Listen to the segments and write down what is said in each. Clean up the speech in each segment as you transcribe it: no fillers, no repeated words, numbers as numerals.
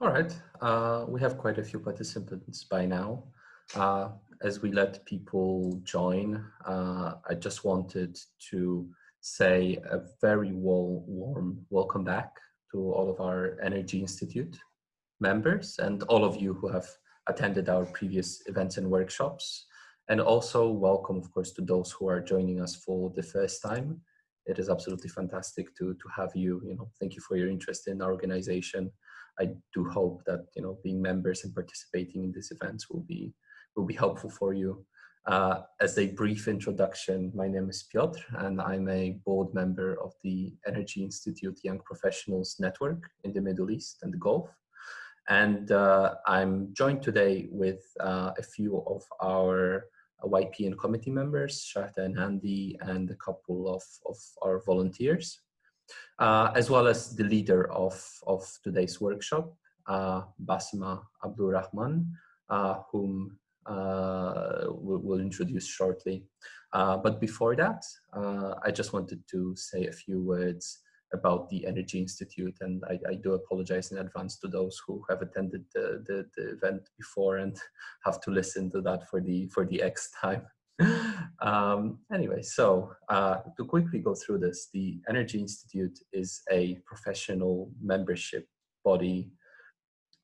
All right. We have quite a few participants by now. As we let people join, I just wanted to say a very warm welcome back to all of our Energy Institute members and all of you who have attended our previous events and workshops. And also welcome, of course, to those who are joining us for the first time. It is absolutely fantastic to have you. Thank you for your interest in our organization. I do hope that being members and participating in these events will be helpful for you. As a brief introduction, my name is Piotr, and I'm a board member of the Energy Institute Young Professionals Network in the Middle East and the Gulf. And I'm joined today with a few of our YPN committee members, Shahta and Andy, and a couple of our volunteers. As well as the leader of today's workshop, Basima Abdulrahman, whom we'll introduce shortly. But before that, I just wanted to say a few words about the Energy Institute, and I do apologize in advance to those who have attended the event before and have to listen to that for the X time. Anyway, so to quickly go through this, the Energy Institute is a professional membership body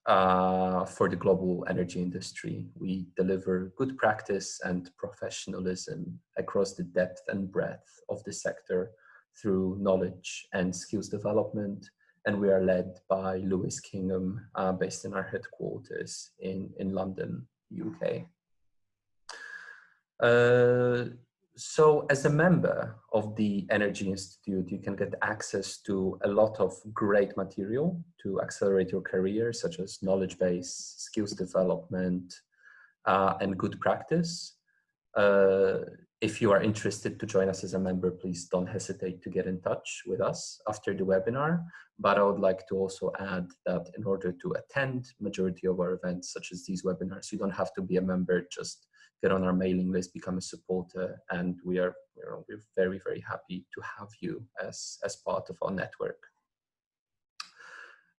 for the global energy industry. We deliver good practice and professionalism across the depth and breadth of the sector through knowledge and skills development, and we are led by Lewis Kingham, based in our headquarters in London, UK. So as a member of the Energy Institute, you can get access to a lot of great material to accelerate your career, such as knowledge base, skills development, and good practice. If you are interested to join us as a member, please don't hesitate to get in touch with us after the webinar. But I would like to also add that in order to attend majority of our events, such as these webinars, you don't have to be a member, just get on our mailing list, become a supporter, and we're very, very happy to have you as part of our network.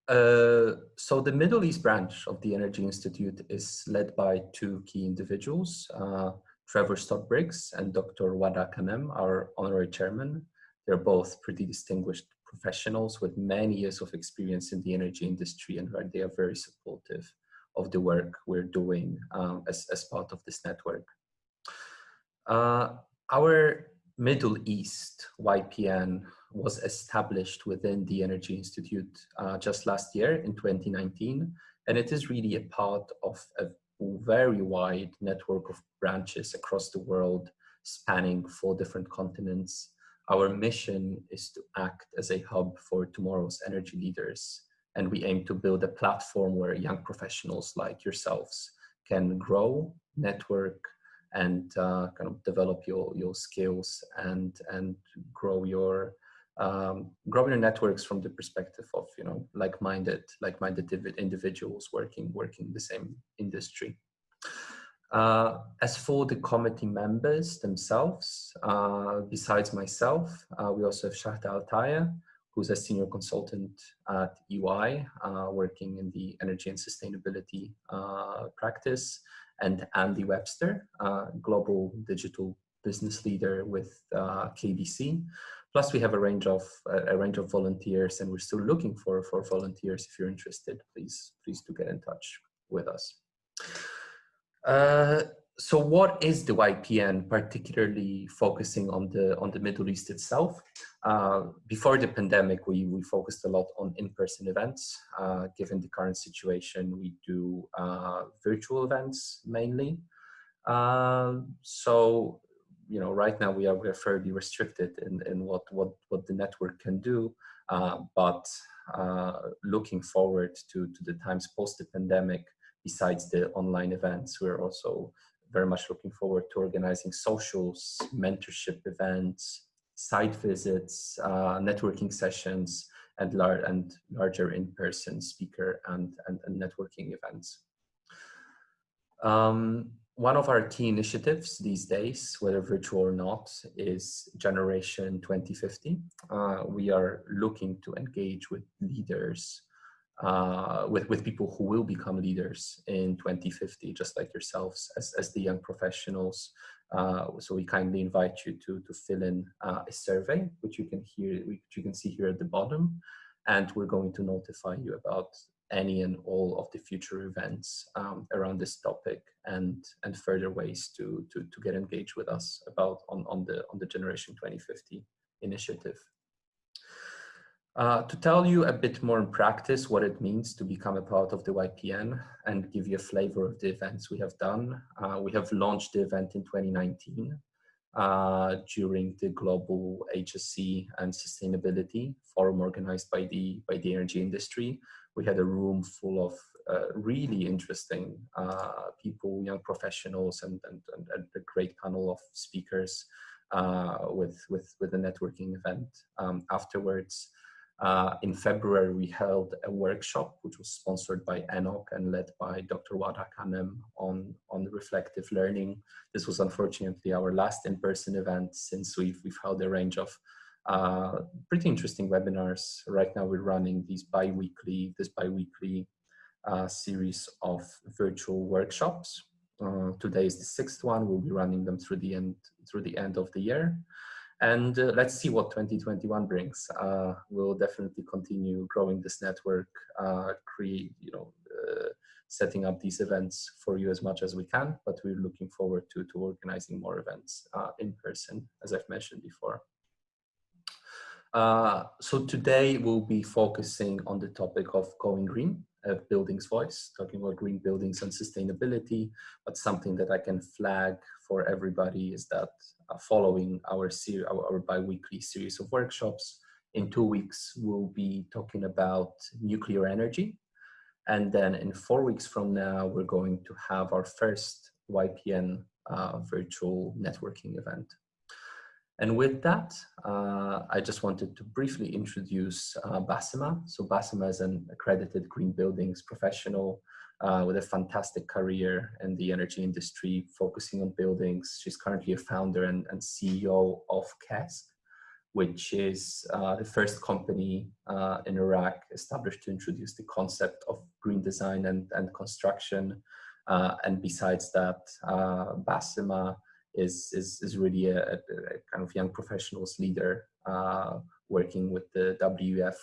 So the Middle East branch of the Energy Institute is led by two key individuals, Trevor Stott-Briggs and Dr. Wada Kanem, our honorary chairman. They're both pretty distinguished professionals with many years of experience in the energy industry, and they are very supportive of the work we're doing as part of this network. Our Middle East YPN was established within the Energy Institute just last year in 2019, and it is really a part of a very wide network of branches across the world, spanning 4 different continents. Our mission is to act as a hub for tomorrow's energy leaders, and we aim to build a platform where young professionals like yourselves can grow, network, and kind of develop your skills and grow your networks from the perspective of like-minded individuals working in the same industry. As for the committee members themselves, besides myself, we also have Shahta Altaya, who's a senior consultant at EY, working in the energy and sustainability practice, and Andy Webster, global digital business leader with KBC. Plus, we have a range of volunteers, and we're still looking for volunteers. If you're interested, please do get in touch with us. So what is the YPN, particularly focusing on the Middle East itself? Before the pandemic, we focused a lot on in-person events. Given the current situation, we do virtual events mainly. So, right now we are fairly restricted in what the network can do. But looking forward to the times post the pandemic, besides the online events, we're also very much looking forward to organizing socials, mentorship events, site visits, networking sessions, and larger in-person speaker and networking events. One of our key initiatives these days, whether virtual or not, is Generation 2050. We are looking to engage with leaders with people who will become leaders in 2050, just like yourselves as the young professionals. So we kindly invite you to fill in a survey, which you can see here at the bottom, and we're going to notify you about any and all of the future events around this topic, and further ways to get engaged with us about on the Generation 2050 initiative. To tell you a bit more in practice what it means to become a part of the YPN and give you a flavor of the events we have done, we have launched the event in 2019 during the Global HSE and Sustainability Forum organized by the energy industry. We had a room full of really interesting people, young professionals, and a great panel of speakers with a networking event afterwards. In February, we held a workshop which was sponsored by ENOC and led by Dr. Wada Kanem on reflective learning. This was unfortunately our last in-person event, since we've held a range of pretty interesting webinars. Right now we're running this bi-weekly series of virtual workshops. Today is the sixth one. We'll be running them through the end of the year. And let's see what 2021 brings. We'll definitely continue growing this network, setting up these events for you as much as we can, but we're looking forward to organizing more events in person, as I've mentioned before. So today we'll be focusing on the topic of going green, buildings voice, talking about green buildings and sustainability. But something that I can flag for everybody is that following our bi-weekly series of workshops, in 2 weeks we'll be talking about nuclear energy, and then in 4 weeks from now we're going to have our first YPN virtual networking event. And with that, I just wanted to briefly introduce Basima. So Basima is an accredited green buildings professional with a fantastic career in the energy industry, focusing on buildings. She's currently a founder and CEO of KESK, which is the first company in Iraq established to introduce the concept of green design and construction. And besides that, Basima is really a kind of young professionals leader, working with the WF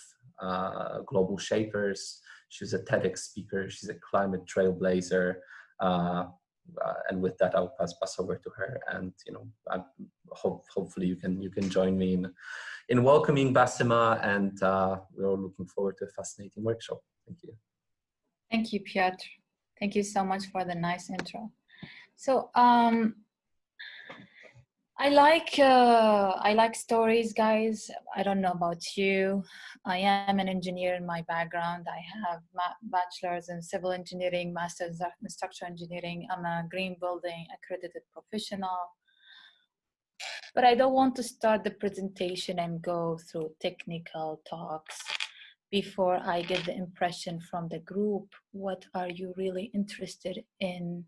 Global Shapers. She's a TEDx speaker. She's a climate trailblazer. And with that, I'll pass over to her. And hopefully you can join me in welcoming Basima. And we're looking forward to a fascinating workshop. Thank you. Thank you, Piotr. Thank you so much for the nice intro. So I like stories, guys. I don't know about you. I am an engineer in my background. I have bachelor's in civil engineering, master's in structural engineering. I'm a green building accredited professional. But I don't want to start the presentation and go through technical talks before I get the impression from the group, what are you really interested in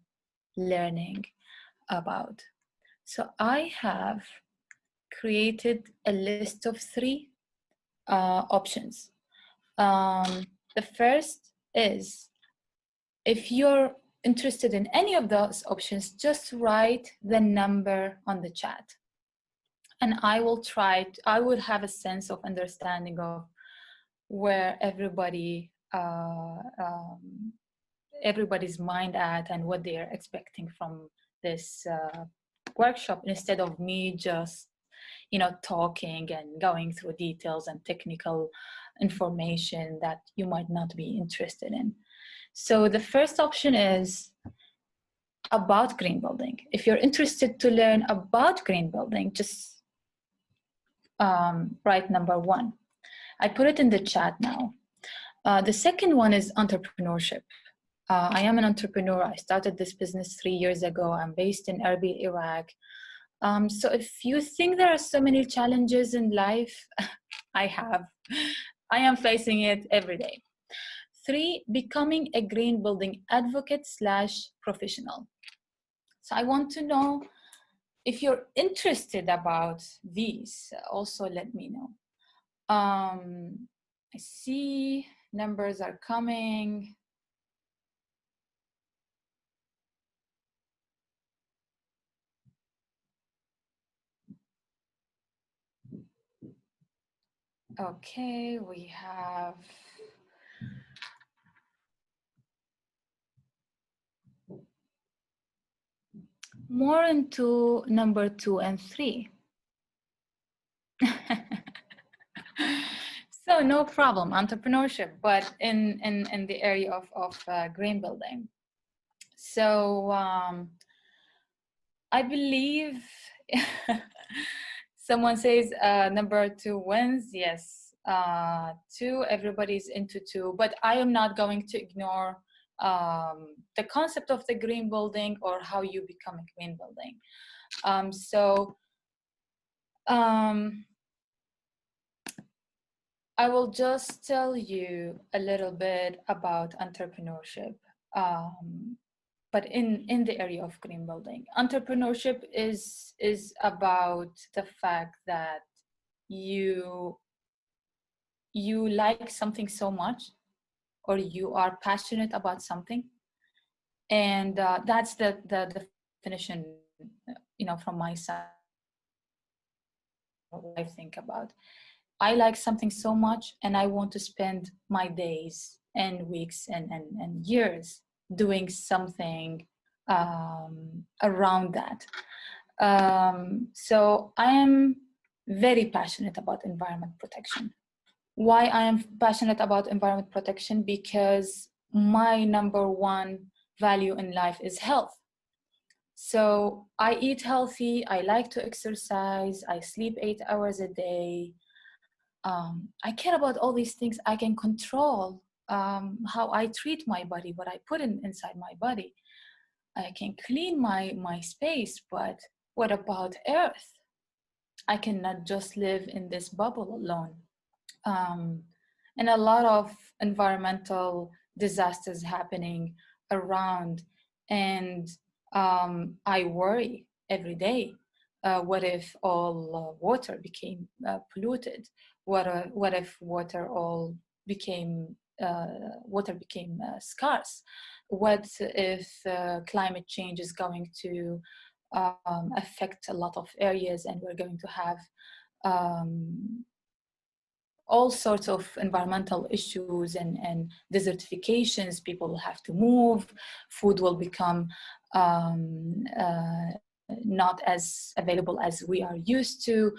learning about? So I have created a list of 3 options. The first is, if you're interested in any of those options, just write the number on the chat. And I will have a sense of understanding of where everybody's mind at and what they are expecting from this workshop, instead of me just talking and going through details and technical information that you might not be interested in. So the first option is about green building. If you're interested to learn about green building, just write number 1. I put it in the chat now. The second one is entrepreneurship. I am an entrepreneur. I started this business 3 years ago. I'm based in Erbil, Iraq. So if you think there are so many challenges in life, I am facing it every day. 3, becoming a green building advocate / professional. So I want to know if you're interested about these. Also, let me know. I see Numbers are coming. Okay, we have more into number 2 and 3. So no problem, entrepreneurship, but in the area of green building. So I believe someone says number 2 wins. Yes, 2, everybody's into 2, but I am not going to ignore the concept of the green building or how you become a green building. I will just tell you a little bit about entrepreneurship, but in the area of green building. Entrepreneurship is about the fact that you like something so much, or you are passionate about something, and that's the definition, from my side, what I think about. I like something so much, and I want to spend my days and weeks and years doing something around that. So I am very passionate about environment protection. Why I am passionate about environment protection? Because my number 1 value in life is health. So I eat healthy, I like to exercise, I sleep 8 hours a day. I care about all these things. I can control how I treat my body, what I put inside my body. I can clean my space, but what about Earth? I cannot just live in this bubble alone. And a lot of environmental disasters happening around, and I worry every day. What if all water became polluted? What if water became scarce? What if climate change is going to affect a lot of areas, and we're going to have all sorts of environmental issues and desertifications? People will have to move, food will become not as available as we are used to,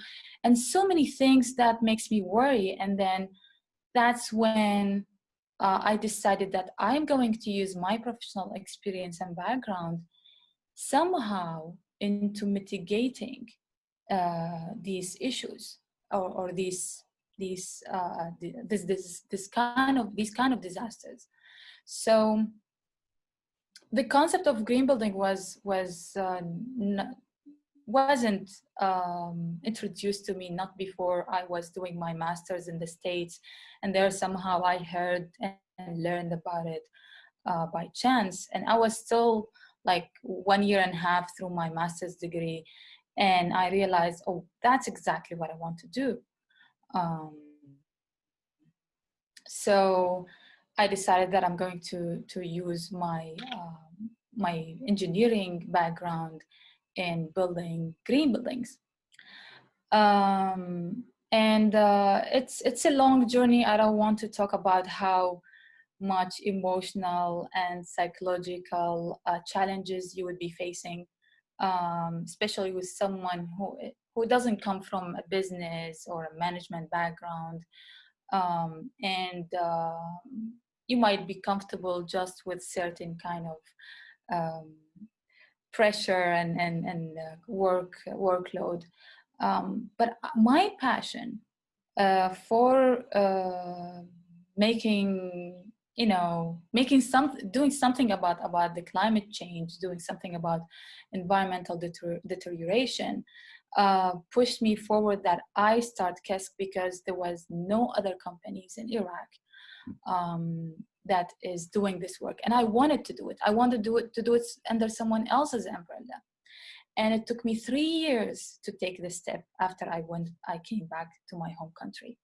and so many things that makes me worry. And then that's when I decided that I'm going to use my professional experience and background somehow into mitigating these issues, or these kind of disasters. So the concept of green building wasn't introduced to me, not before I was doing my master's in the States, and there somehow I heard and learned about it by chance, and I was still like 1.5 years through my master's degree, and I realized, oh, that's exactly what I want to do. So I decided that I'm going to use my engineering background in building green buildings. And it's a long journey. I don't want to talk about how much emotional and psychological challenges you would be facing, especially with someone who doesn't come from a business or a management background. You might be comfortable just with certain kind of pressure and workload. But my passion for doing something about the climate change, doing something about environmental deterioration, pushed me forward that I start KESK, because there was no other companies in Iraq that is doing this work, and I wanted to do it. I wanted to do it under someone else's umbrella, and it took me 3 years to take this step after I came back to my home country.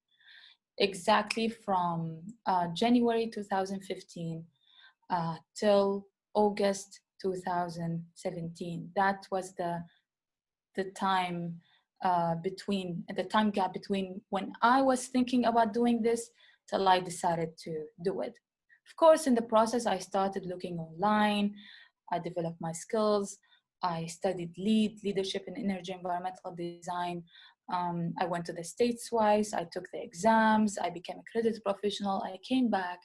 exactly from January 2015 till August 2017. That was the time the time gap between when I was thinking about doing this till I decided to do it. Of course, in the process, I started looking online. I developed my skills. I studied leadership in energy environmental design. I went to the States twice. I took the exams. I became a accredited professional. I came back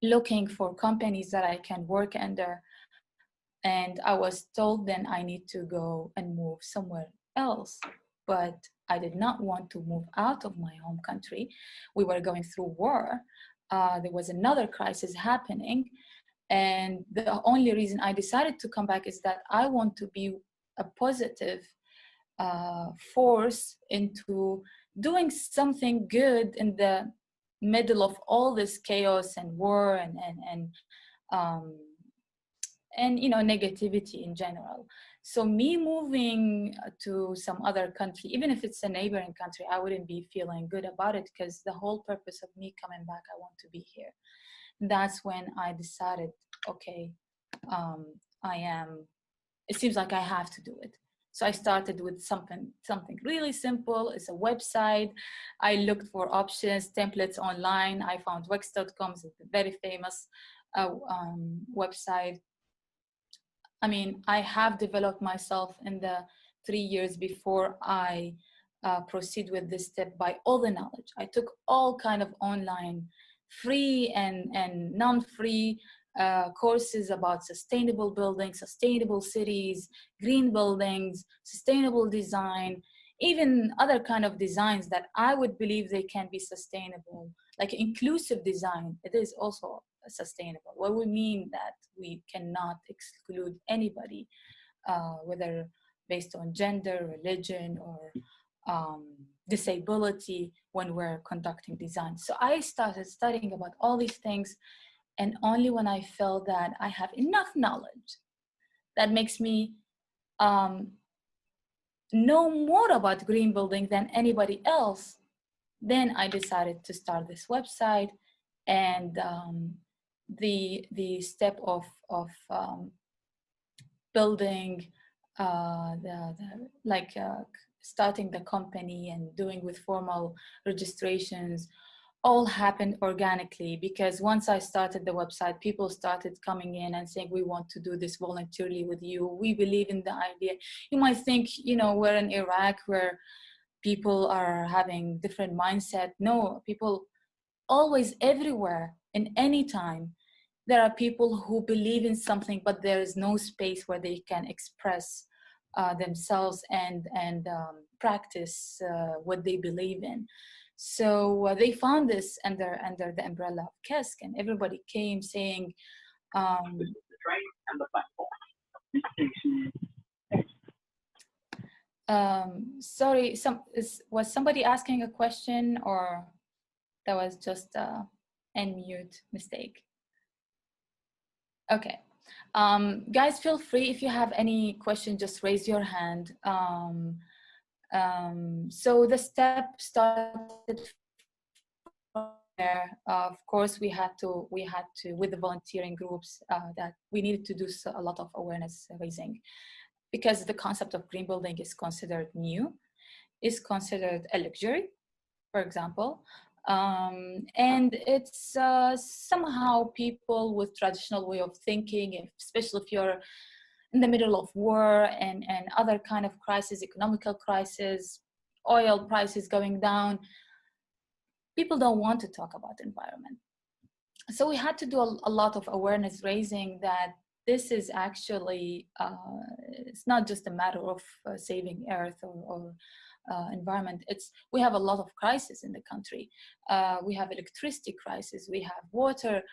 looking for companies that I can work under. And I was told then I need to go and move somewhere else. But I did not want to move out of my home country. We were going through war. There was another crisis happening. And the only reason I decided to come back is that I want to be a positive force into doing something good in the middle of all this chaos and war um, and negativity in general. So me moving to some other country, even if it's a neighboring country, I wouldn't be feeling good about it, because the whole purpose of me coming back, I want to be here. That's when I decided, okay, it seems like I have to do it. So I started with something really simple. It's a website. I looked for options, templates online. I found Wix.com, it's a very famous website. I mean, I have developed myself in the 3 years before I proceed with this step by all the knowledge. I took all kind of online, free and non-free courses about sustainable buildings, sustainable cities, green buildings, sustainable design, even other kind of designs that I would believe they can be sustainable, like inclusive design. It is also sustainable. What we mean that we cannot exclude anybody, whether based on gender, religion, or disability when we're conducting design. So I started studying about all these things, and only when I felt that I have enough knowledge that makes me know more about green building than anybody else, then I decided to start this website. And the step of building starting the company and doing with formal registrations all happened organically, because once I started the website, people started coming in and saying, we want to do this voluntarily with you. We believe in the idea. You might think, we're in Iraq where people are having different mindset. No, people always, everywhere, in any time, there are people who believe in something, but there is no space where they can express themselves and practice what they believe in. So they found this under the umbrella of KESK, and everybody came saying, sorry, was somebody asking a question, or that was just an mute mistake? Okay. Guys, feel free, if you have any question, just raise your hand. So the step started from there. Of course, we had to, with the volunteering groups, that we needed to do a lot of awareness raising, because the concept of green building is considered new, is considered a luxury, for example. And it's somehow people with traditional way of thinking, especially if you're in the middle of war and other kind of crisis, economical crisis, oil prices going down, people don't want to talk about environment. So we had to do a lot of awareness raising that this is actually, it's not just a matter of saving Earth or environment. We have a lot of crises in the country. We have electricity crisis, we have water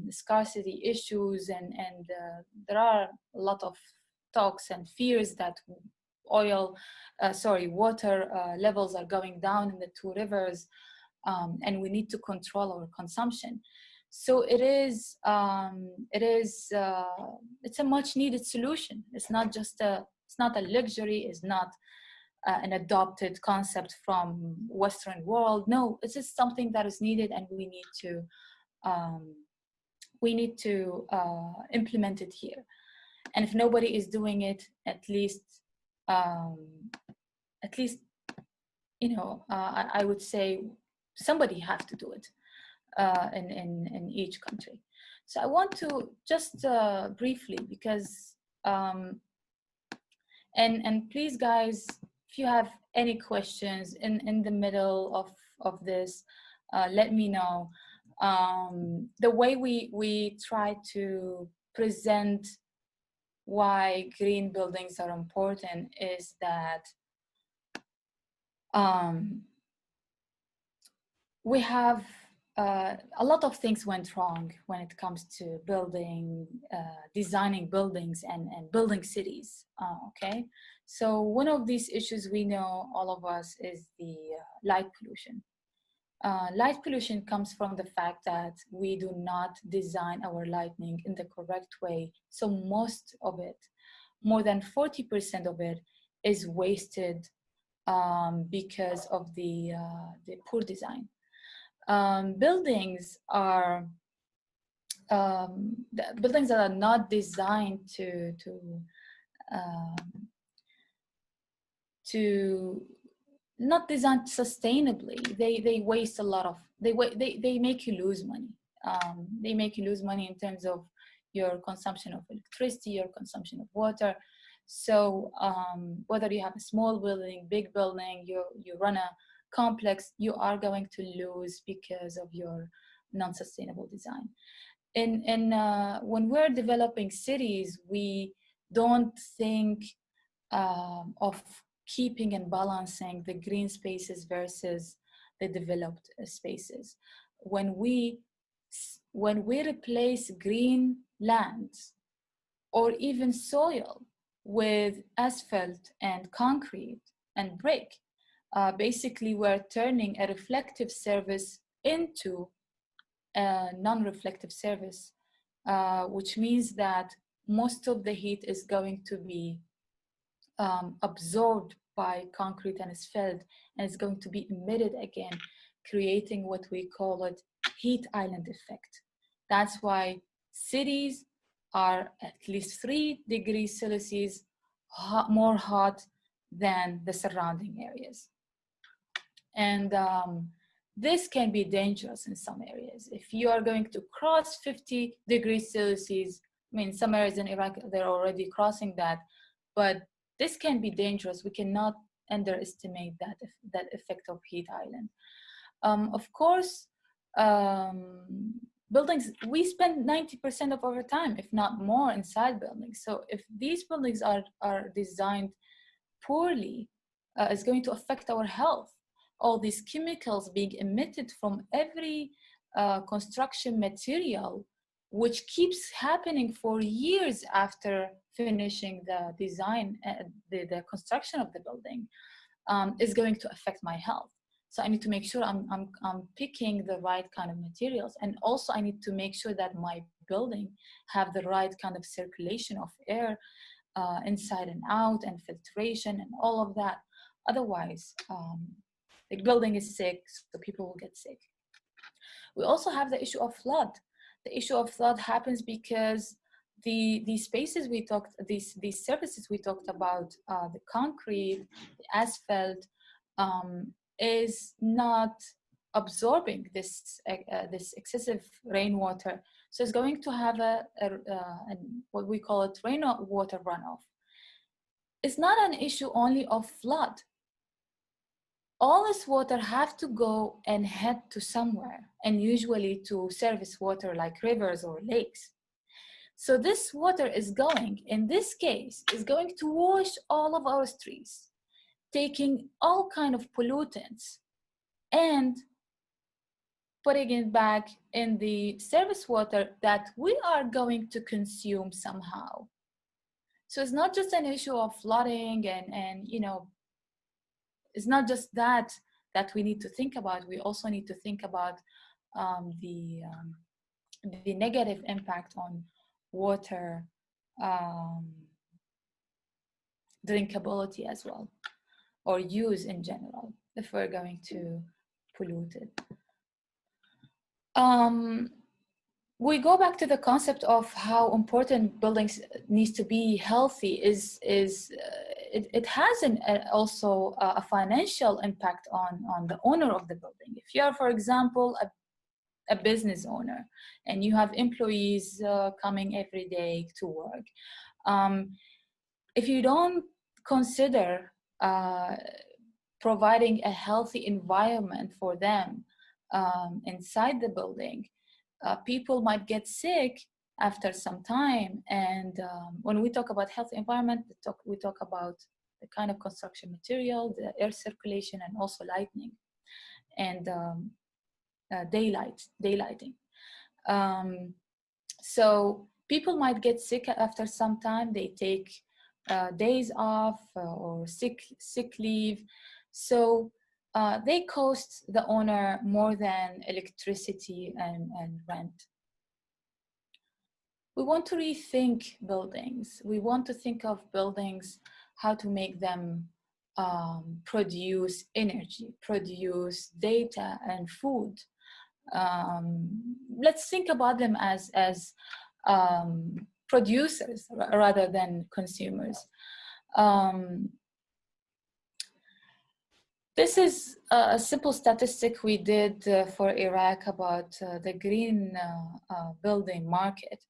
scarcity issues, and there are a lot of talks and fears that water levels are going down in the two rivers, and we need to control our consumption. So it's a much needed solution. It's not a luxury, it's not an adopted concept from Western world. No, it's just something that is needed, and we need to implement it here. And if nobody is doing it, at least I would say somebody has to do it in each country. So I want to just briefly, because and please guys, if you have any questions in the middle of this, let me know. The way we try to present why green buildings are important is that we have a lot of things went wrong when it comes to designing buildings and building cities. Okay, so one of these issues we know, all of us, is the light pollution. Light pollution comes from the fact that we do not design our lighting in the correct way. So most of it, more than 40% of it, is wasted because of the poor design. Buildings that are not designed to not designed sustainably, they waste a lot of, they make you lose money. They make you lose money in terms of your consumption of electricity, your consumption of water. So whether you have a small building, big building, you run a complex, you are going to lose because of your non-sustainable design. When we're developing cities, we don't think of keeping and balancing the green spaces versus the developed spaces. When we replace green lands or even soil with asphalt and concrete and brick, basically we're turning a reflective surface into a non-reflective surface, which means that most of the heat is going to be absorbed by concrete and asphalt, and it's going to be emitted again, creating what we call it heat island effect. That's why cities are at least 3 degrees Celsius more hot than the surrounding areas. And this can be dangerous in some areas. If you are going to cross 50 degrees Celsius, I mean, some areas in Iraq, they're already crossing that, but this can be dangerous. We cannot underestimate that effect of heat island. Of course, buildings, we spend 90% of our time, if not more, inside buildings. So if these buildings are designed poorly, it's going to affect our health. All these chemicals being emitted from every construction material, which keeps happening for years after finishing the design, the construction of the building, is going to affect my health. So I need to make sure I'm picking the right kind of materials. And also I need to make sure that my building have the right kind of circulation of air inside and out, and filtration and all of that. Otherwise, the building is sick, so people will get sick. We also have the issue of flood. The issue of flood happens because the spaces we talked, these surfaces we talked about, the concrete, the asphalt, is not absorbing this excessive rainwater. So it's going to have what we call it rainwater runoff. It's not an issue only of flood. All this water have to go and head to somewhere, and usually to surface water like rivers or lakes. So this water is going, in this case, is going to wash all of our streets, taking all kind of pollutants and putting it back in the surface water that we are going to consume somehow. So it's not just an issue of flooding and you know, it's not just that we need to think about. We also need to think about the negative impact on water drinkability as well. or use in general if we're going to pollute it. We go back to the concept of how important buildings needs to be healthy. It has also a financial impact on the owner of the building. If you are, for example, a business owner and you have employees coming every day to work, if you don't consider providing a healthy environment for them inside the building, people might get sick after some time. And when we talk about healthy environment, we talk about the kind of construction material, the air circulation, and also lighting and daylighting. So people might get sick after some time. They take days off or sick leave. So they cost the owner more than electricity and rent. We want to rethink buildings. We want to think of buildings, how to make them produce energy, produce data and food. Let's think about them as producers rather than consumers. This is a simple statistic we did for Iraq about the green building market.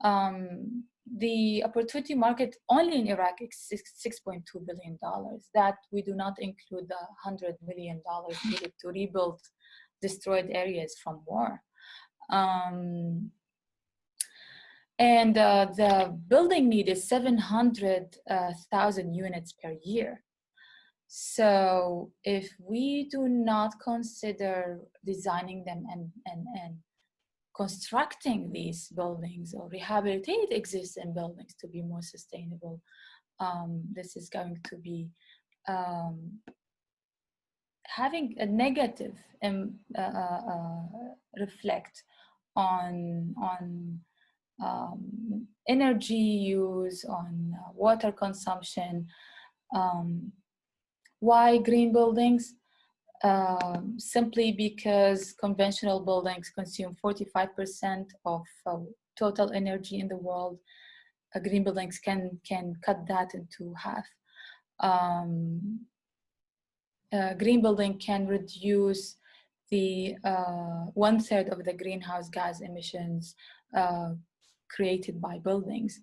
The opportunity market only in Iraq is $6.2 billion. That we do not include the $100 million needed to rebuild destroyed areas from war. And the building need is 700,000 units per year. So if we do not consider designing them and constructing these buildings or rehabilitate existing buildings to be more sustainable, this is going to be having a negative reflect on energy use, on water consumption. Why green buildings? Simply because conventional buildings consume 45% of total energy in the world. Green buildings can cut that into half. Green building can reduce the 1/3 of the greenhouse gas emissions created by buildings.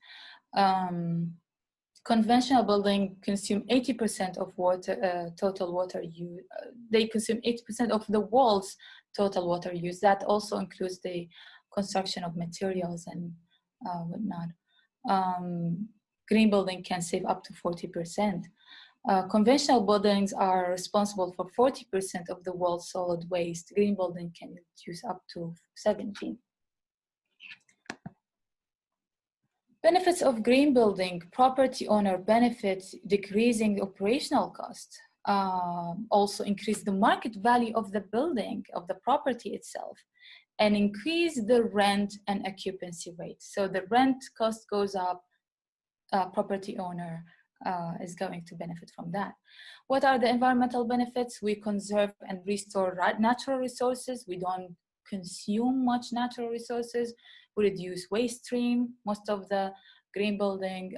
Conventional buildings consume 80% of water, total water use. They consume 80% of the world's total water use. That also includes the construction of materials and whatnot. Green building can save up to 40%. Conventional buildings are responsible for 40% of the world's solid waste. Green building can reduce up to 70%. Benefits of green building: property owner benefits, decreasing operational costs, also increase the market value of the building, of the property itself, and increase the rent and occupancy rate. So the rent cost goes up, property owner is going to benefit from that. What are the environmental benefits? We conserve and restore natural resources. We don't consume much natural resources. We reduce waste stream. Most of the green building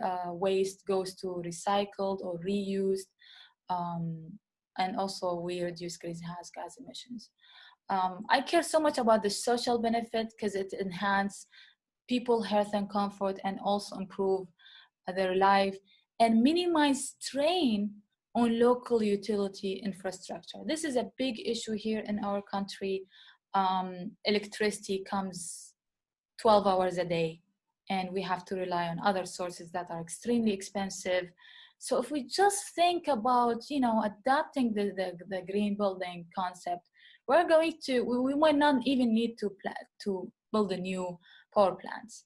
waste goes to recycled or reused. And also we reduce greenhouse gas emissions. I care so much about the social benefit because it enhances people's health and comfort and also improve their life and minimize strain on local utility infrastructure. This is a big issue here in our country. Electricity comes 12 hours a day, and we have to rely on other sources that are extremely expensive. So if we just think about, adapting the green building concept, we might not even need to build a new power plants.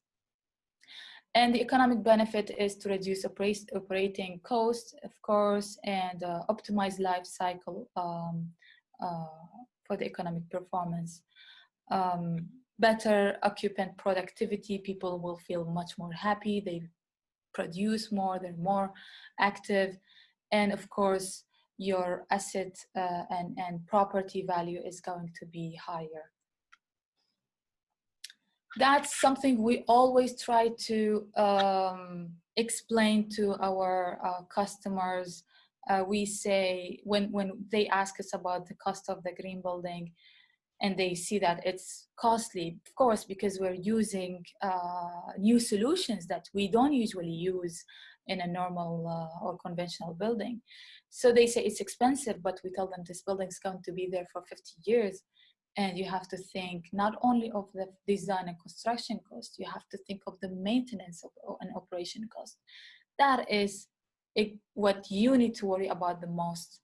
And the economic benefit is to reduce operating costs, of course, and optimize life cycle for the economic performance. Better occupant productivity, people will feel much more happy, they produce more, they're more active, and of course, your asset and property value is going to be higher. That's something we always try to explain to our customers. We say when they ask us about the cost of the green building and they see that it's costly, of course, because we're using new solutions that we don't usually use in a normal or conventional building. So they say it's expensive, but we tell them this building is going to be there for 50 years. And you have to think not only of the design and construction cost, you have to think of the maintenance and operation cost. That is what you need to worry about the most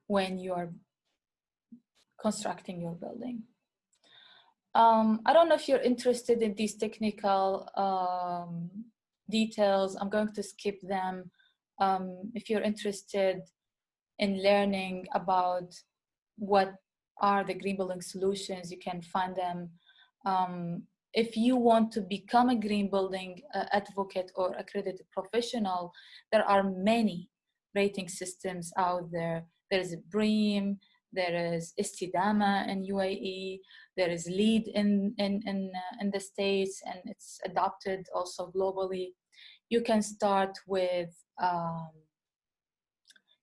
when you're constructing your building. I don't know if you're interested in these technical details. I'm going to skip them. If you're interested in learning about what are the green building solutions, you can find them. If you want to become a green building advocate or accredited professional, there are many rating systems out there. There is BREEAM, there is Istidama in UAE, there is LEED in the States, and it's adopted also globally. You can start with,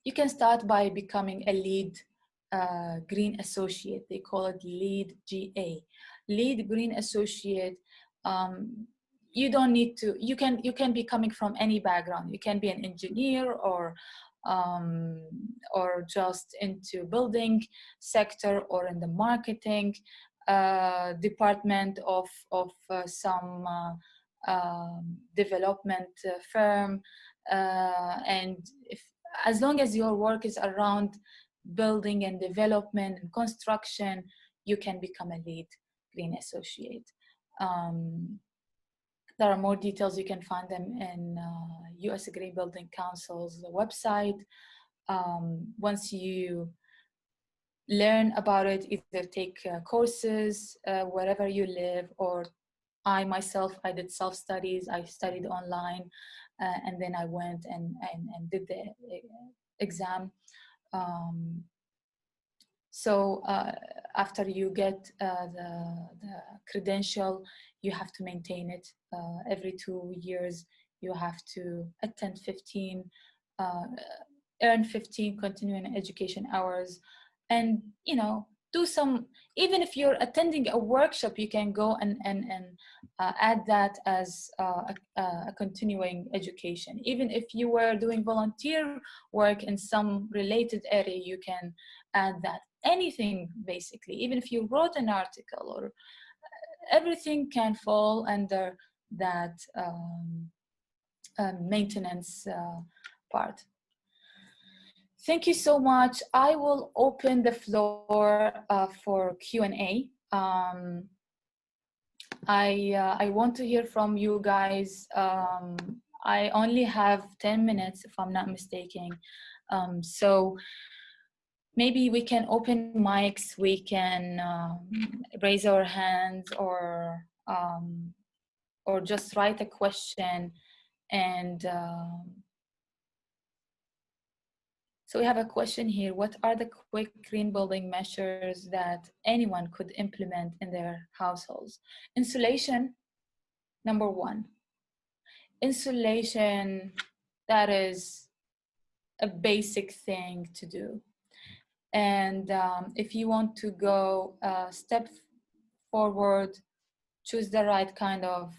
you can start by becoming a LEED Green Associate. They call it LEED GA. LEED Green Associate. You don't need to. You can be coming from any background. You can be an engineer or just into building sector or in the marketing department of some development firm, and as long as your work is around building and development and construction, you can become a LEED Green Associate. There are more details. You can find them in US Green Building Council's website. Once you learn about it, either take courses wherever you live, or I myself, I did self-studies. I studied online, and then I went and did the exam. So after you get the credential, you have to maintain it. Every 2 years, you have to attend 15, earn 15 continuing education hours, and do some. Even if you're attending a workshop, you can go and add that as a continuing education. Even if you were doing volunteer work in some related area, you can add that. Anything, basically. Even if you wrote an article, or everything can fall under that maintenance part. Thank you so much. I will open the floor for Q&A. I want to hear from you guys. I only have 10 minutes, if I'm not mistaken. So maybe we can open mics, we can raise our hands, or just write a question. And so we have a question here. What are the quick green building measures that anyone could implement in their households? Insulation, number one. Insulation, that is a basic thing to do. And if you want to go a step forward, choose the right kind of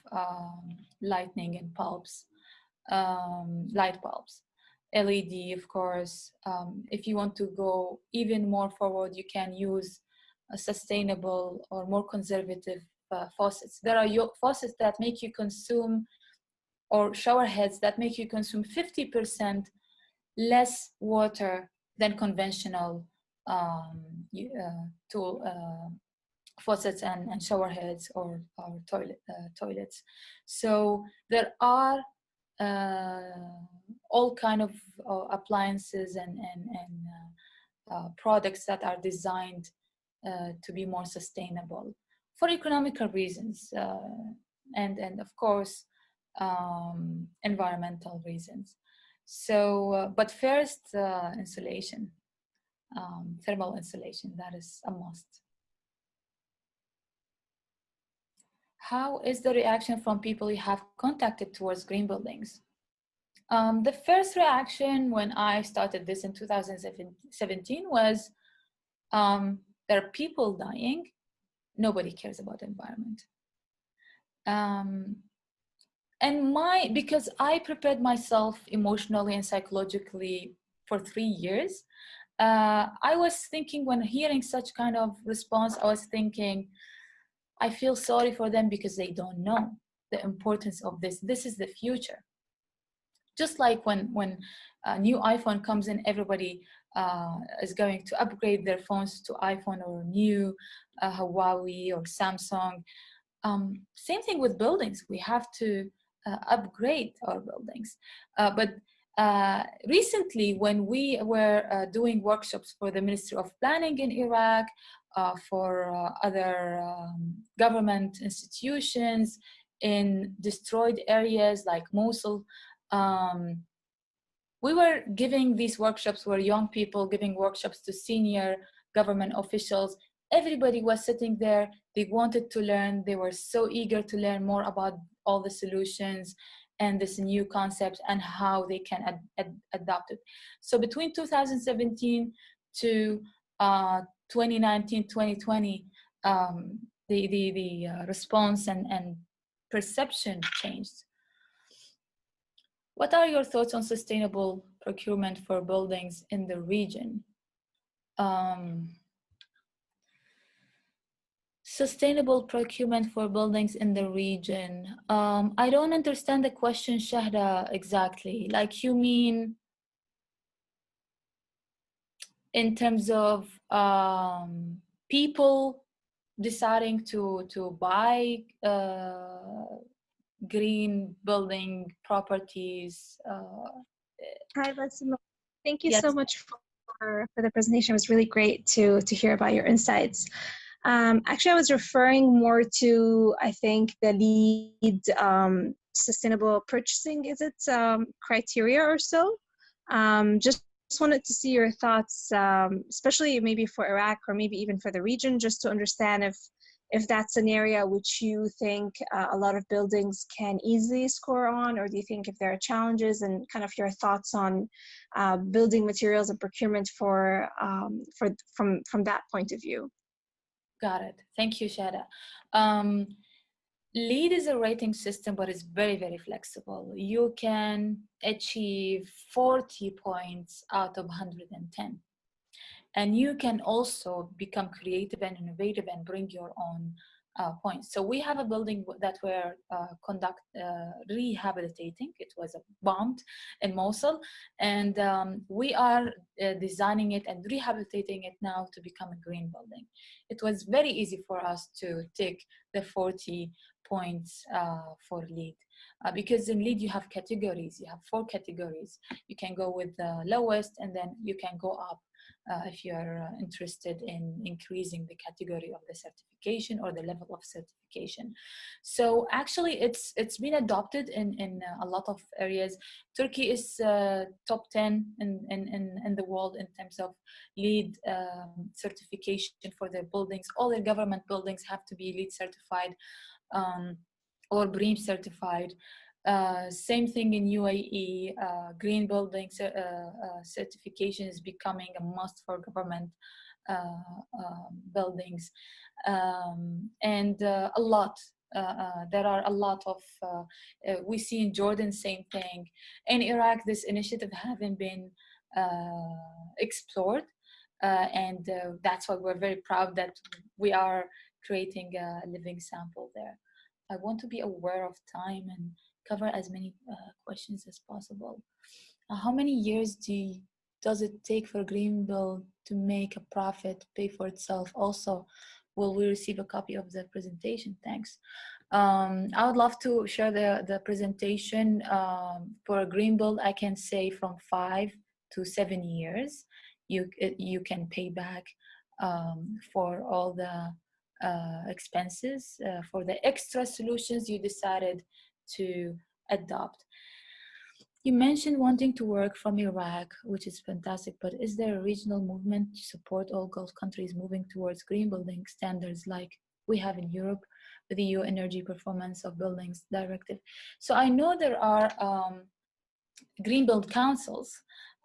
lighting and bulbs, light bulbs. LED, of course. If you want to go even more forward, you can use a sustainable or more conservative faucets. There are faucets that make you consume, or shower heads that make you consume 50% less water than conventional faucets and shower heads or toilets. So there are all kind of appliances and products that are designed to be more sustainable for economical reasons and of course environmental reasons. So, but first, insulation, thermal insulation, that is a must. How is the reaction from people you have contacted towards green buildings? The first reaction when I started this in 2017 was, there are people dying, nobody cares about the environment. And because I prepared myself emotionally and psychologically for 3 years, I was thinking, when hearing such kind of response, I was thinking, I feel sorry for them because they don't know the importance of this. This is the future. Just like when a new iPhone comes in, everybody is going to upgrade their phones to iPhone or new Huawei or Samsung. Same thing with buildings. We have to upgrade our buildings. But recently, when we were doing workshops for the Ministry of Planning in Iraq, for other government institutions in destroyed areas like Mosul, we were giving these workshops where young people giving workshops to senior government officials. Everybody was sitting there. They wanted to learn. They were so eager to learn more about all the solutions and this new concept and how they can adopt it. So between 2017 to 2019, 2020, the response and perception changed. What are your thoughts on sustainable procurement for buildings in the region? Sustainable procurement for buildings in the region. I don't understand the question, Shahda, exactly. Like, you mean in terms of people deciding to buy green building properties? Hi, Basima. Thank you Yes. so much for the presentation. It was really great to hear about your insights. Actually, I was referring more to, I think, the LEED sustainable purchasing, is it criteria or so? Just wanted to see your thoughts, especially maybe for Iraq or maybe even for the region, just to understand if that's an area which you think a lot of buildings can easily score on, or do you think if there are challenges, and kind of your thoughts on building materials and procurement from that point of view. Got it. Thank you, Shada. LEED is a rating system, but it's very, very flexible. You can achieve 40 points out of 110. And you can also become creative and innovative and bring your own points. So we have a building that we're rehabilitating. It was bombed in Mosul, and we are designing it and rehabilitating it now to become a green building. It was very easy for us to take the 40 points for LEED. Because in LEED you have categories, you have 4 categories. You can go with the lowest, and then you can go up if you're interested in increasing the category of the certification or the level of certification. So actually it's been adopted in a lot of areas. Turkey is top 10 in the world in terms of LEED certification for their buildings. All their government buildings have to be LEED certified or BREEAM certified. Same thing in UAE, green building certification is becoming a must for government buildings. And a lot, there are a lot of, we see in Jordan, same thing. In Iraq, this initiative haven't been explored. And that's why we're very proud that we are creating a living sample there. I want to be aware of time and cover as many questions as possible. How many years does it take for Greenbuild to make a profit, pay for itself? Also, will we receive a copy of the presentation? Thanks. I would love to share the presentation. For Greenbuild, I can say from 5 to 7 years, you can pay back for all the expenses, for the extra solutions you decided to adopt. You mentioned wanting to work from Iraq, which is fantastic, but is there a regional movement to support all Gulf countries moving towards green building standards like we have in Europe with the EU Energy Performance of Buildings Directive? So I know there are green build councils.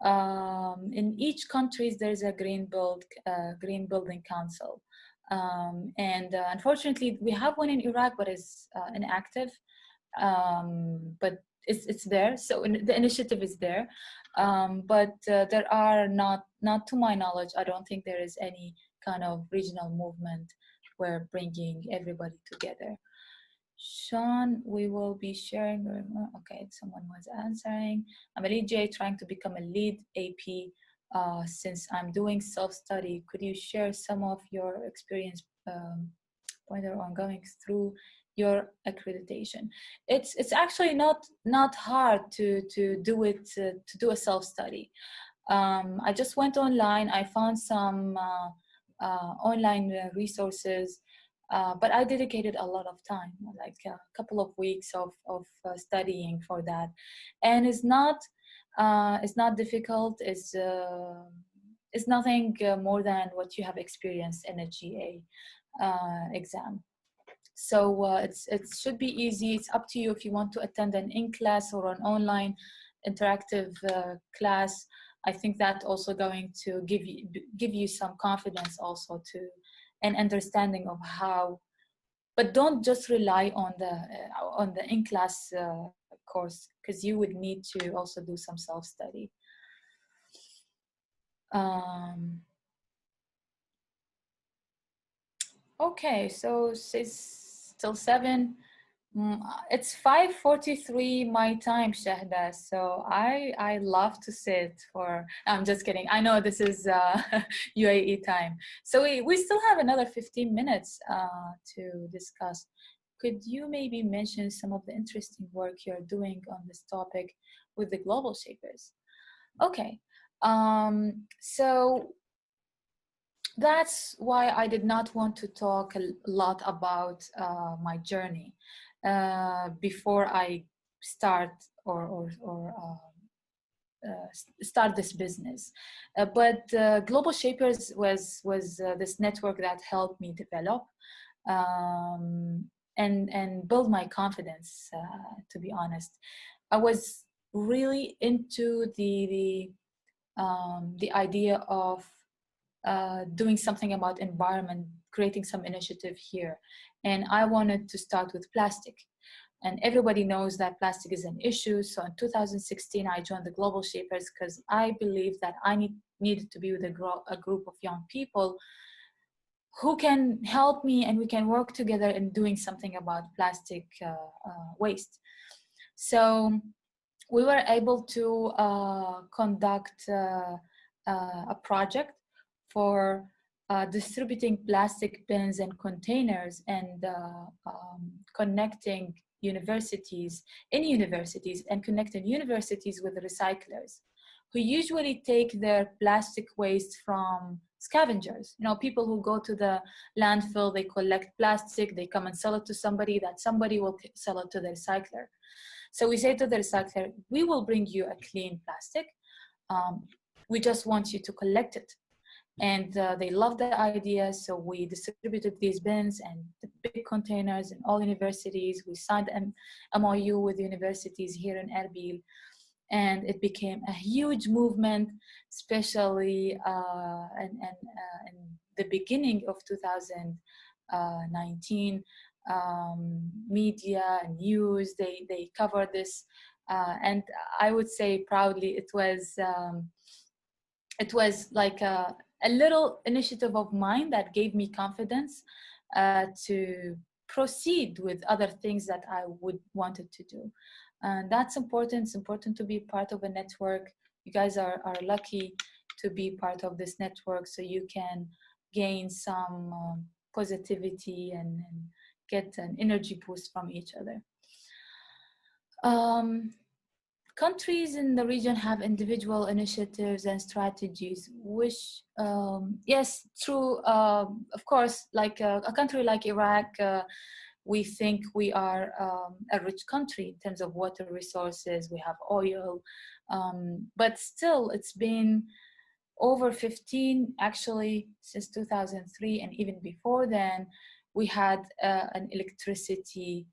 In each country, there's a green building council. Unfortunately, we have one in Iraq, but it's inactive. But it's there, so the initiative is there, but there are not to my knowledge, I don't think there is any kind of regional movement where bringing everybody together. Sean, we will be sharing, okay, someone was answering. I'm a lead J trying to become a lead AP since I'm doing self-study. Could you share some of your experience pointer on going through your accreditation? It's actually not hard to do it, to do a self-study. I just went online, I found some online resources, but I dedicated a lot of time, like a couple of weeks of studying for that, and it's not difficult. It's nothing more than what you have experienced in a GA exam. So it should be easy. It's up to you if you want to attend an in-class or an online interactive class. I think that also going to give you some confidence also to an understanding of how. But don't just rely on the in-class course, because you would need to also do some self-study. Okay, so it's still 7. It's 5:43 my time, Shahda. So I love to sit for. I'm just kidding. I know this is UAE time. So we still have another 15 minutes to discuss. Could you maybe mention some of the interesting work you're doing on this topic with the Global Shapers? Okay. So that's why I did not want to talk a lot about my journey before I start start this business. But Global Shapers was this network that helped me develop and build my confidence. To be honest, I was really into the idea of doing something about environment, creating some initiative here. And I wanted to start with plastic. And everybody knows that plastic is an issue. So in 2016, I joined the Global Shapers because I believed that I needed to be with a group of young people who can help me and we can work together in doing something about plastic waste. So we were able to conduct a project for distributing plastic bins and containers and connecting universities and connecting universities with recyclers who usually take their plastic waste from scavengers. You know, people who go to the landfill, they collect plastic, they come and sell it to somebody, that somebody will sell it to the recycler. So we say to the recycler, we will bring you a clean plastic. We just want you to collect it. And they loved the idea, so we distributed these bins and the big containers in all universities. We signed an MOU with universities here in Erbil, and it became a huge movement, especially in the beginning of 2019. Media and news, they covered this, and I would say proudly it was like a little initiative of mine that gave me confidence to proceed with other things that I wanted to do. And that's important. It's important to be part of a network. You guys are lucky to be part of this network, so you can gain some positivity and get an energy boost from each other. Countries in the region have individual initiatives and strategies, which, yes, true, of course, like a country like Iraq we think we are a rich country in terms of water resources. We have oil, but still it's been over 15, actually since 2003, and even before then, we had an electricity,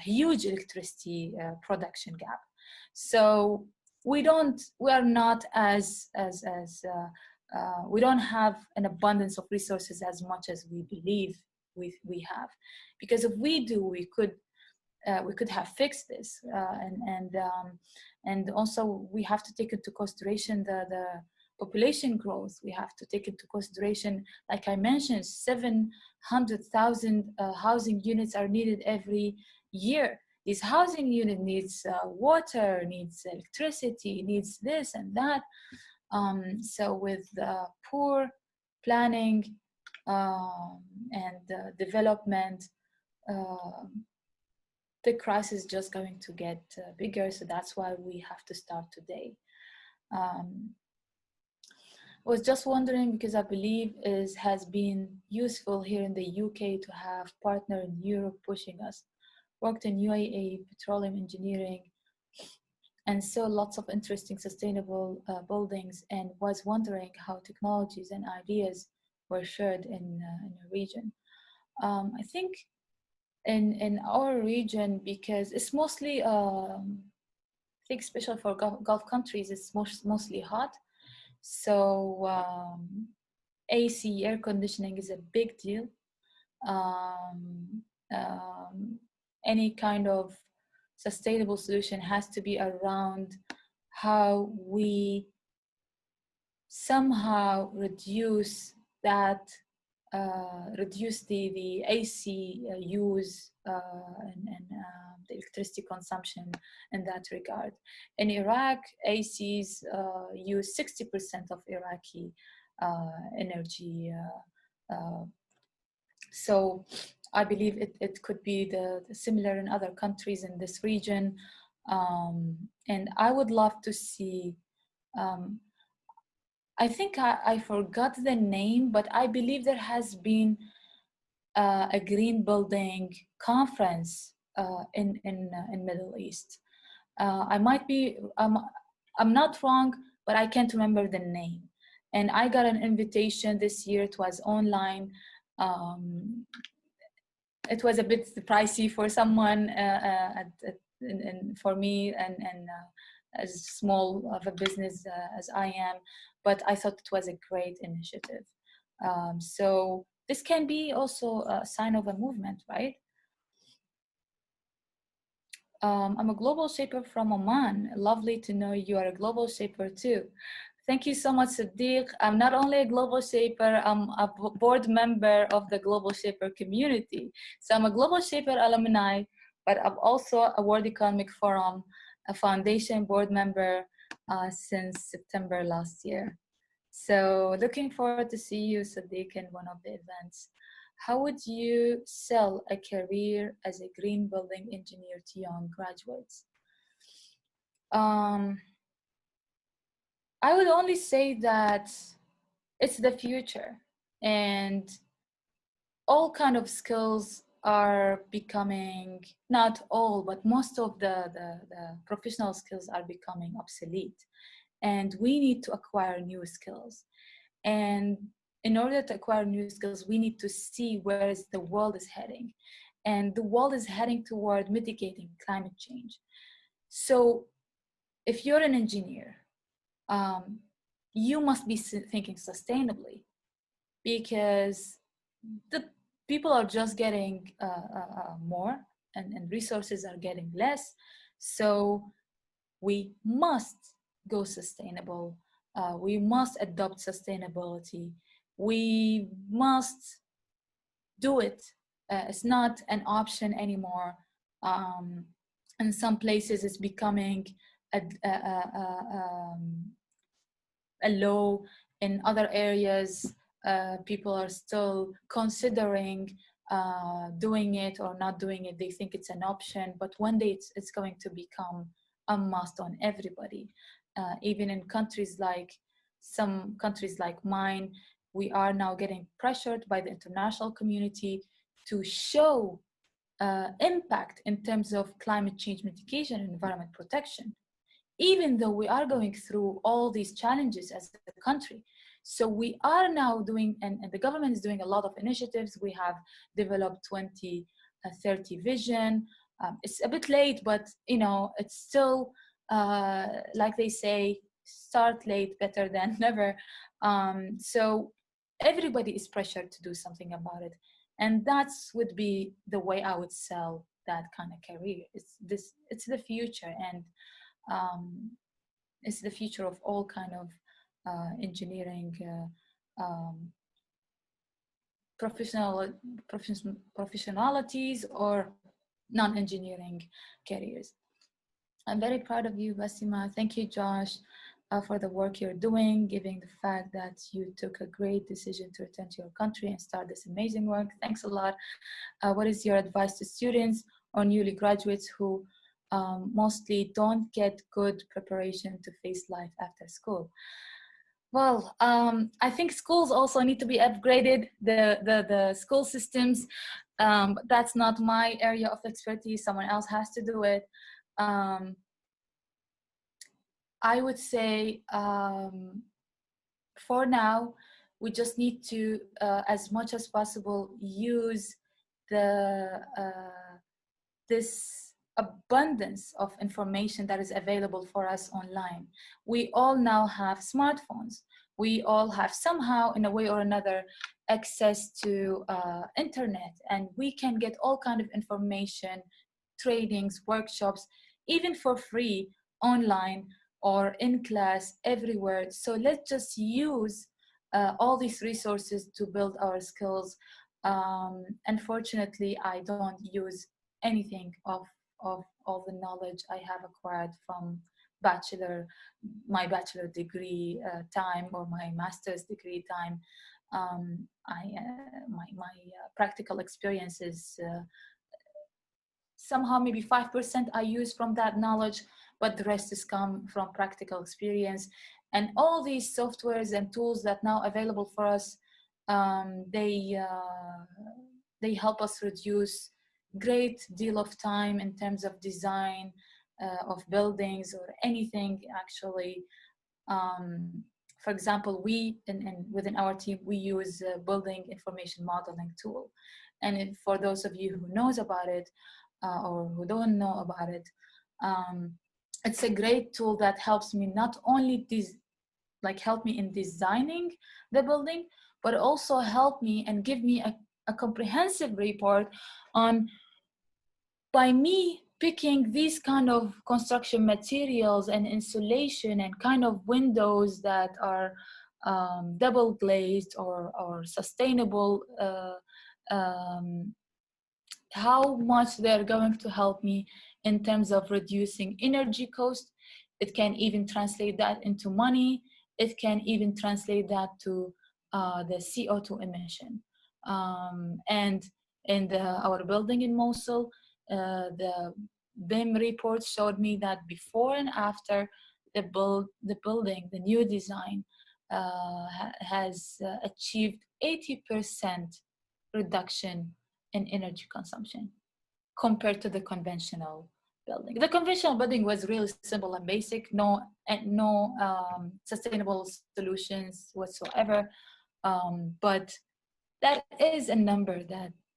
huge electricity production gap. So we are not we don't have an abundance of resources as much as we believe we have, because if we do, we could have fixed this, and also we have to take into consideration the population growth. We have to take into consideration, like I mentioned, 700,000 housing units are needed every year. This housing unit needs water, needs electricity, needs this and that. So with poor planning and development, the crisis is just going to get bigger. So that's why we have to start today. I was just wondering, because I believe it has been useful here in the UK to have partner in Europe pushing us. Worked in UAE petroleum engineering and saw lots of interesting sustainable buildings, and was wondering how technologies and ideas were shared in the region. I think in our region, because it's mostly, I think especially for Gulf countries, it's mostly hot. So AC, air conditioning is a big deal. Any kind of sustainable solution has to be around how we somehow reduce that, reduce the AC use and the electricity consumption in that regard. In Iraq, ACs use 60% of Iraqi energy. So I believe it could be the similar in other countries in this region. And I would love to see, I think I forgot the name, but I believe there has been a green building conference in Middle East. I might be, I'm not wrong, but I can't remember the name. And I got an invitation this year. It was online. It was a bit pricey for someone, and for me, and as small of a business as I am, but I thought it was a great initiative. So this can be also a sign of a movement, right? I'm a global shaper from Oman. Lovely to know you are a global shaper too. Thank you so much, Sadiq. I'm not only a global shaper, I'm a board member of the Global Shaper community. So I'm a Global Shaper alumni, but I'm also a World Economic Forum, a foundation board member since September last year. So looking forward to see you, Sadiq, in one of the events. How would you sell a career as a green building engineer to young graduates? I would only say that it's the future, and all kind of skills are becoming, not all, but most of the professional skills are becoming obsolete, and we need to acquire new skills. And in order to acquire new skills, we need to see where the world is heading, and the world is heading toward mitigating climate change. So if you're an engineer, you must be thinking sustainably, because the people are just getting more, and resources are getting less. So we must go sustainable. We must adopt sustainability. We must do it. It's not an option anymore. In some places, it's becoming a law. In other areas, people are still considering doing it or not doing it. They think it's an option, but one day it's going to become a must on everybody. Even in countries like, some countries like mine, we are now getting pressured by the international community to show impact in terms of climate change mitigation and environment protection, even though we are going through all these challenges as a country. So we are now doing, and the government is doing a lot of initiatives. We have developed 2030 vision. It's a bit late, but you know, it's still, like they say, start late, better than never. So everybody is pressured to do something about it. And that's would be the way I would sell that kind of career. It's the future, and it's the future of all kind of engineering professionalities or non-engineering careers. I'm very proud of you, Basima. Thank you, Josh, for the work you're doing, given the fact that you took a great decision to return to your country and start this amazing work. Thanks a lot. What is your advice to students or newly graduates who mostly don't get good preparation to face life after school? Well, I think schools also need to be upgraded, the school systems. That's not my area of expertise. Someone else has to do it. I would say for now, we just need to, as much as possible, use this abundance of information that is available for us online. We all now have smartphones. We all have somehow, in a way or another, access to internet, and we can get all kind of information, trainings, workshops, even for free, online or in class, everywhere. So let's just use all these resources to build our skills. Unfortunately, I don't use anything of all the knowledge I have acquired from my bachelor degree time or my master's degree time. My practical experiences, somehow maybe 5% I use from that knowledge, but the rest is come from practical experience. And all these softwares and tools that now available for us, they help us reduce great deal of time in terms of design of buildings or anything actually. For example, within our team, we use a building information modeling tool. And for those of you who knows about it or who don't know about it, it's a great tool that helps me not only help me in designing the building, but also help me and give me a comprehensive report on, by me picking these kind of construction materials and insulation and kind of windows that are double glazed or sustainable, how much they're going to help me in terms of reducing energy cost. It can even translate that into money. It can even translate that to the CO2 emission. And in our building in Mosul, the BIM report showed me that before and after the building, the new design has achieved 80% reduction in energy consumption compared to the conventional building. The conventional building was really simple and basic, no sustainable solutions whatsoever. But that is a number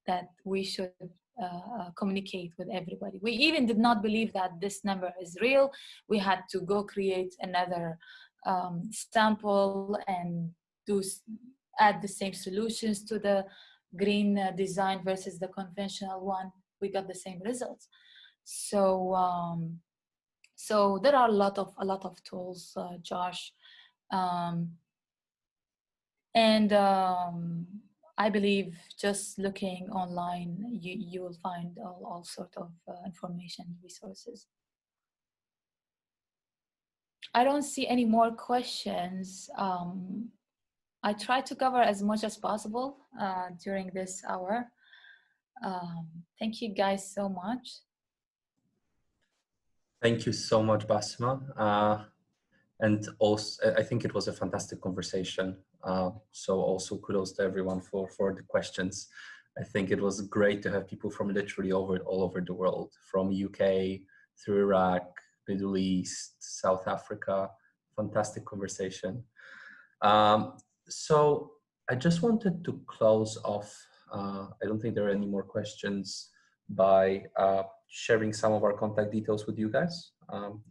that we should communicate with everybody. We even did not believe that this number is real. We had to go create another sample and add the same solutions to the green design versus the conventional one. We got the same results. So so there are a lot of tools, Josh, and I believe just looking online, you will find all sort of information resources. I don't see any more questions. I try to cover as much as possible during this hour. Thank you guys so much. Thank you so much, Basima. And also, I think it was a fantastic conversation. So also kudos to everyone for the questions. I think it was great to have people from literally all over the world, from UK through Iraq, Middle East, South Africa. Fantastic conversation. So I just wanted to close off. I don't think there are any more questions, by sharing some of our contact details with you guys.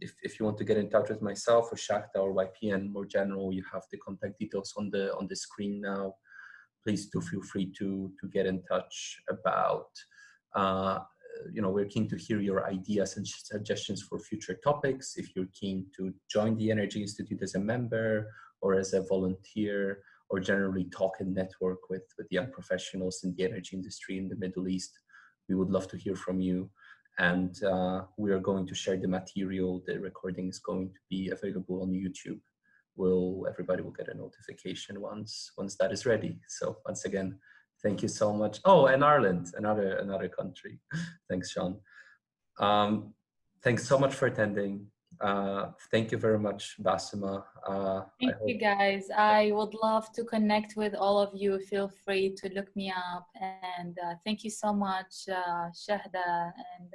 If you want to get in touch with myself or Shakta or YPN more general, you have the contact details on the screen now. Please do feel free to get in touch about, we're keen to hear your ideas and suggestions for future topics. If you're keen to join the Energy Institute as a member or as a volunteer, or generally talk and network with young professionals in the energy industry in the Middle East, we would love to hear from you. And we are going to share the material. The recording is going to be available on YouTube. Everybody will get a notification once that is ready. So once again, thank you so much. Oh, and Ireland, another country. Thanks, Sean. Thanks so much for attending. Thank you very much, Basima. Thank you, guys. I would love to connect with all of you. Feel free to look me up. And thank you so much, Shahda and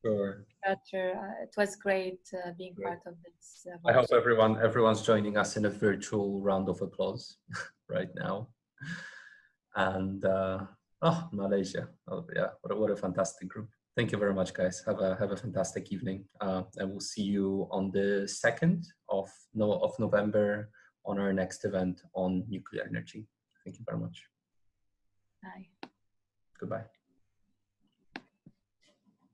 sure. It was great being part of this. I hope everyone's joining us in a virtual round of applause right now. And Malaysia. Oh yeah, what a fantastic group. Thank you very much, guys. Have a fantastic evening, and we'll see you on the 2nd of November on our next event on nuclear energy. Thank you very much. Bye. Goodbye.